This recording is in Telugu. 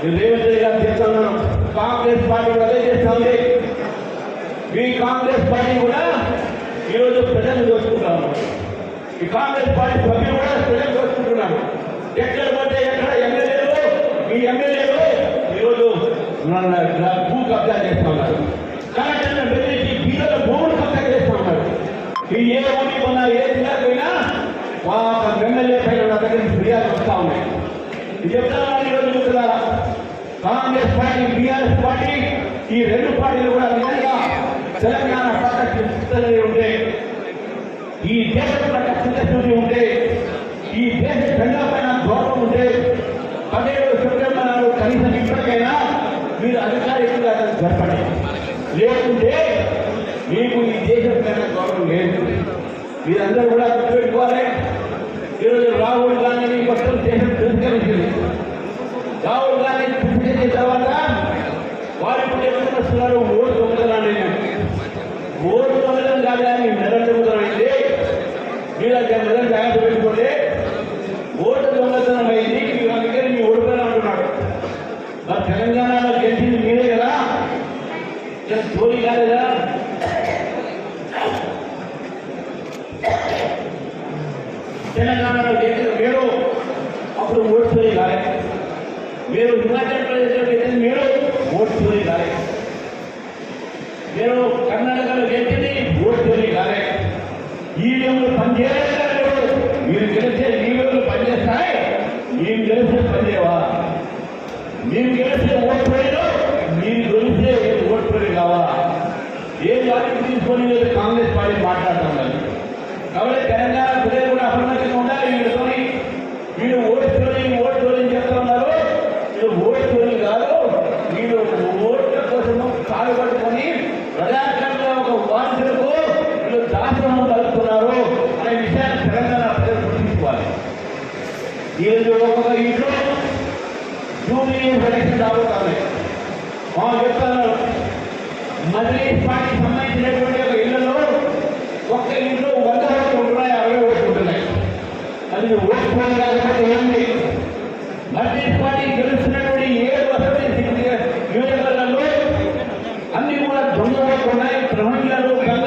రేవంత్ రెడ్డి గారు చేస్తున్నాను, కాంగ్రెస్ పార్టీ కూడా అదే చేస్తా ఉంది. ఈ కాంగ్రెస్ పార్టీ కూడా ఈరోజు ప్రజలు దోచుకుంటున్నాము. ఈ కాంగ్రెస్ పార్టీ సభ్యులు కూడా ప్రజలు దోచుకుంటున్నారు. ఎక్కడ పడితే ఎక్కడ ఎమ్మెల్యేలు, ఈ ఎమ్మెల్యేలు ఈరోజు భూ కబ్జా చేస్తా ఉన్నారు. కలెక్టర్లను బెదిరించి బీదల భూములు కబ్జా చేస్తా ఉన్నారు. ఈ ఏ ఊరికి పోయినా, ఏ జిల్లాకు పోయినా ఎమ్మెల్యే పైన నా దగ్గర ఫిర్యాదు వస్తా ఉన్నాయి. ఇది చెప్తాను ఈరోజు చూస్తున్నారా, కాంగ్రెస్ పార్టీ, బీఆర్ఎస్ పార్టీ, ఈ రెండు పార్టీలు కూడా నిజంగా తెలంగాణ పట్ల చిత్తశుద్ధి ఉంటే, ఈ దేశం పట్ల చిత్తశుద్ధి ఉంటే, ఈ దేశ ప్రజల పైన గౌరవం ఉంటే 17 సెప్టెంబర్ నాడు కనీసం ఇప్పటికైనా మీరు అధికారికంగా జరపండి. లేకుంటే మీకు ఈ దేశం పైన గౌరవం లేదు. మీరందరూ కూడా గుర్తుపెట్టుకోవాలి. ఈరోజు రాహుల్ గాంధీని మొత్తం దేశం తిరస్కరించింది. రాహుల్ గాంధీ తిరస్కరించిన తర్వాత వారి ఏమని వస్తున్నారు, ఓటు దొంగతనాన్ని. ఓటు దొంగతనం కాదు కానీ మెదడు దొంగతనం అయితే మీరు మెదడు జాగ్రత్త పెట్టుకోండి. ఓటు దొంగతనం అయింది, అందుకని మీ ఓడిపోయినా అంటున్నాడు. మరి తెలంగాణలో గెలిచింది మీరే కదా, తోలి కాలేదా? తెలంగాణలో గెలిచిన మీరు అప్పుడు ఓటు చోరీ కాలేదు. మీరు హిమాచల్ ప్రదేశ్లో గెలిచింది మీరు ఓటు చోరీ కాలేదు. మీరు కర్ణాటకలో గెలిచింది ఓటు చోరీ కాలేదు. ఈవీఎంలు పనిచేయలేదు. మీరు గెలిస్తే ఈవీఎంలు పనిచేస్తాయి, మేము గెలిస్తే పనిచేయవా? మేము గెలిస్తే ఓటు చోరీలు, మీరు గెలిస్తే ఓటు చోరీ కావా? ఏ వాటికి తీసుకొని కాంగ్రెస్ పార్టీ మాట్లాడుతున్నారు. కాబట్టి తెలంగాణ ప్రజలు కూడా అప్రమత్తంగా ఉండాలి. వీళ్ళతోని వీళ్ళు ఓటు చోరీ చెప్తా ఉన్నారు. వీళ్ళు ఓటు చోరీ కాదు, వీళ్ళు ఓట్ల కోసము కాలు పట్టుకొని ప్రజాస్వామ్యంలో ఒక వారసులకు వీళ్ళు దాసోహం కలుపుతున్నారు అనే విషయాన్ని తెలంగాణ ప్రజలు గుర్తించుకోవాలి. ఈరోజు ఒక్కొక్క ఇంట్లో జూబ్లీ ఎలక్షన్ రాబోతాయి. చెప్తున్నారు, మజ్లిస్ పార్టీకి సంబంధించినటువంటి